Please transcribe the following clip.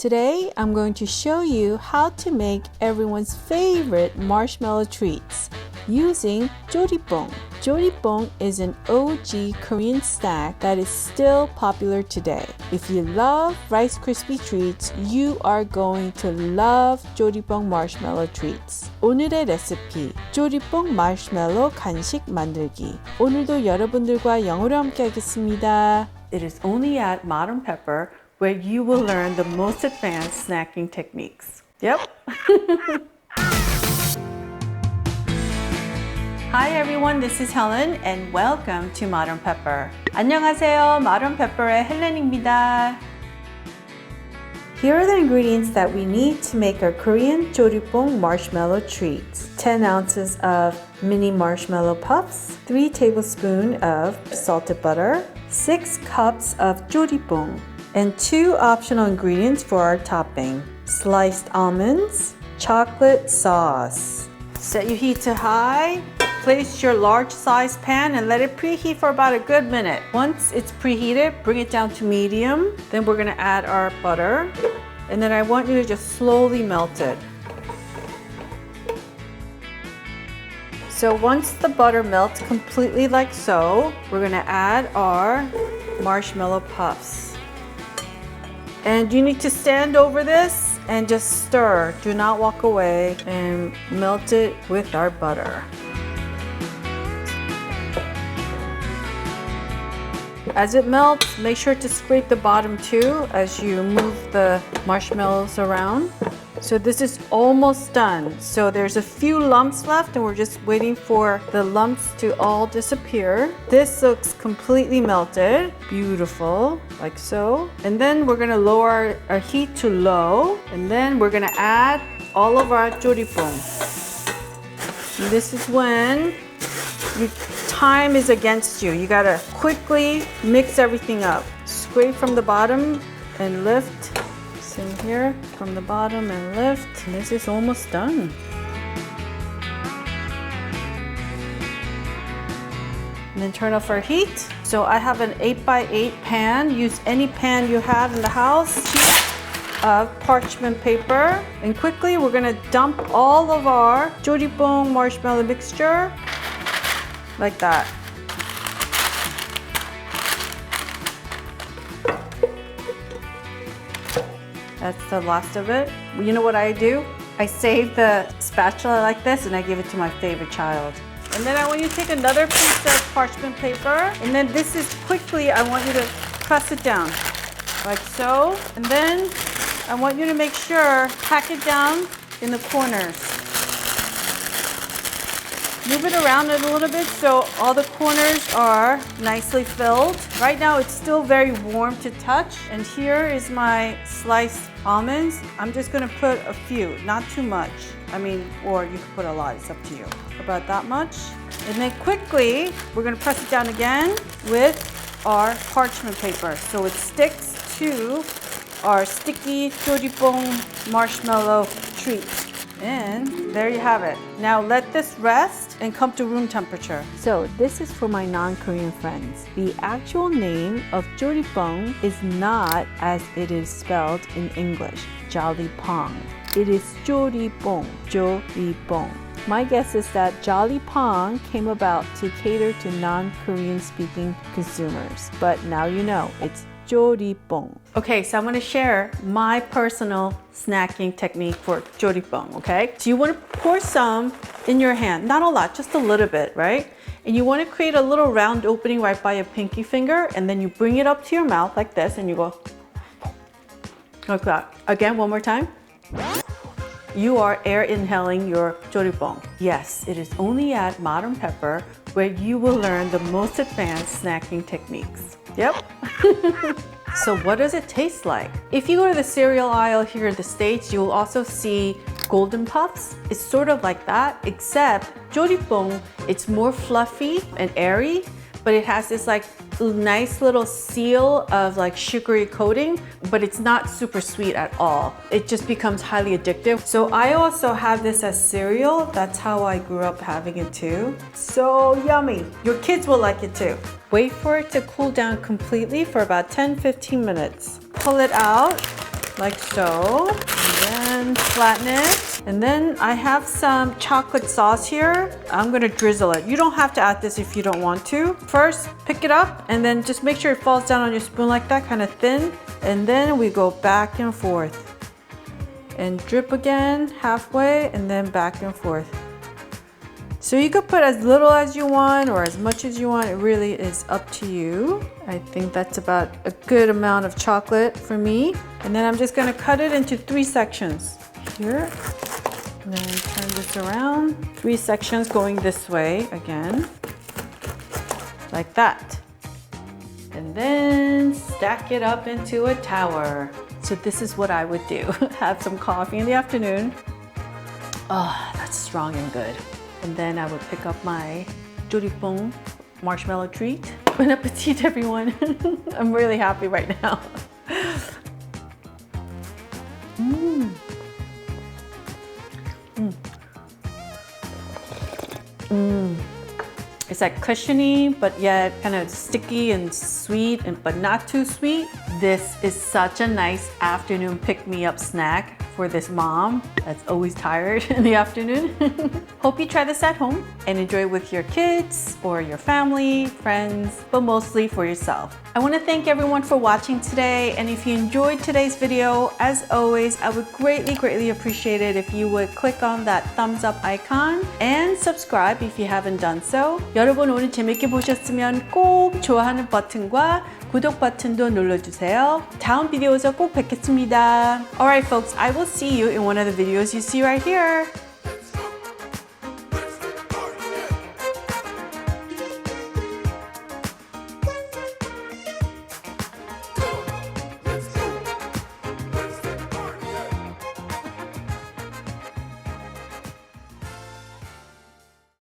Today, I'm going to show you how to make everyone's favorite marshmallow treats using Jjo-Ree-Pphong. Jjo-Ree-Pphong is an OG Korean snack that is still popular today. If you love Rice Krispies Treats, you are going to love Jjo-Ree-Pphong Marshmallow Treats. 오늘의 레시피, Jjo-Ree-Pphong 마시멜로 간식 만들기. 오늘도 여러분들과 영어로 함께 하겠습니다. It is only at Marshmallow Pepper where you will learn the most advanced snacking techniques. Yep. Hi everyone, this is Helen and welcome to Marshmallow Pepper. 안녕하세요, Marshmallow Pepper의 헬렌입니다. Here are the ingredients that we need to make our Korean Jjo-Ree-Pphong marshmallow treats. 10 ounces of mini marshmallow puffs, 3 tablespoons of salted butter, 6 cups of Jjo-Ree-Pphong, and 2 optional ingredients for our topping: sliced almonds, chocolate sauce. Set your heat to high. Place your large size pan and let it preheat for about a good minute. Once it's preheated, bring it down to medium. Then we're gonna add our butter. And then I want you to just slowly melt it. So once the butter melts completely like so, we're gonna add our marshmallow puffs. And you need to stand over this and just stir. Do not walk away and melt it with our butter. As it melts, make sure to scrape the bottom too as you move the marshmallows around. So this is almost done. So there's a few lumps left and we're just waiting for the lumps to all disappear. This looks completely melted. Beautiful, like so. And then we're gonna lower our heat to low. And then we're gonna add all of our Jjo-Ree-Pphong. This is when time is against you. You gotta quickly mix everything up. Scrape from the bottom and lift. Same here, from the bottom and lift. This is almost done. And then turn off our heat. So I have an 8x8 pan. Use any pan you have in the house. Sheet of parchment paper. And quickly we're gonna dump all of our Jjo-Ree-Pphong marshmallow mixture like that. That's the last of it. You know what I do? I save the spatula like this and I give it to my favorite child. And then I want you to take another piece of parchment paper, and then this is quickly, I want you to press it down like so. And then I want you to make sure, pack it down in the corners. Move it around a little bit so all the corners are nicely filled. Right now it's still very warm to touch. And here is my sliced almonds. I'm just gonna put a few, not too much. I mean, or you can put a lot, it's up to you. About that much. And then quickly, we're gonna press it down again with our parchment paper so it sticks to our sticky Jjo-Ree-Pphong marshmallow treats. And there you have it. Now let this rest and come to room temperature. So this is for my non-Korean friends. The actual name of Jjo-Ree-Pphong is not as it is spelled in English, Jolly-Pong. It is Jjo-Ree-Pphong, Jjo-Ree-Pphong. My guess is that Jolly-Pong came about to cater to non-Korean speaking consumers. But now you know, it's Jjo-Ree-Pphong. Okay, so I'm gonna share my personal snacking technique for Jjo-Ree-Pphong, okay? So you wanna pour some in your hand, not a lot, just a little bit, right? And you wanna create a little round opening right by your pinky finger, and then you bring it up to your mouth like this, and you go like that. Again, one more time. You are air inhaling your Jjo-Ree-Pphong. Yes, it is only at Marshmallow Pepper where you will learn the most advanced snacking techniques. Yep. So what does it taste like? If you go to the cereal aisle here in the States, you'll also see Golden Puffs. It's sort of like that, except Jjo-Ree-Pphong, it's more fluffy and airy, but it has this like nice little seal of like sugary coating, but it's not super sweet at all. It just becomes highly addictive. So I also have this as cereal. That's how I grew up having it too. So yummy. Your kids will like it too. Wait for it to cool down completely for about 10-15 minutes. Pull it out like so. And then flatten it. And then I have some chocolate sauce here. I'm gonna drizzle it. You don't have to add this if you don't want to. First, pick it up and then just make sure it falls down on your spoon like that, kind of thin. And then we go back and forth. And drip again, halfway, and then back and forth. So you could put as little as you want or as much as you want. It really is up to you. I think that's about a good amount of chocolate for me. And then I'm just gonna cut it into 3 sections. Here, and then turn this around. 3 sections going this way again, like that. And then stack it up into a tower. So this is what I would do. Have some coffee in the afternoon. Oh, that's strong and good. And then I would pick up my Jjo-Ree-Pphong marshmallow treat. Bon appetit, everyone. I'm really happy right now. It's like cushiony, but yet kind of sticky and sweet, but not too sweet. This is such a nice afternoon pick-me-up snack for this mom that's always tired in the afternoon. Hope you try this at home and enjoy it with your kids or your family, friends, but mostly for yourself. I want to thank everyone for watching today, and if you enjoyed today's video, as always, I would greatly appreciate it if you would click on that thumbs up icon and subscribe if you haven't done so. 여러분 오늘 재밌게 보셨으면 꼭 좋아하는 버튼과 구독 버튼도 눌러주세요. 다음 비디오에서 꼭 뵙겠습니다. Alright folks, I will see you in one of the videos you see right here.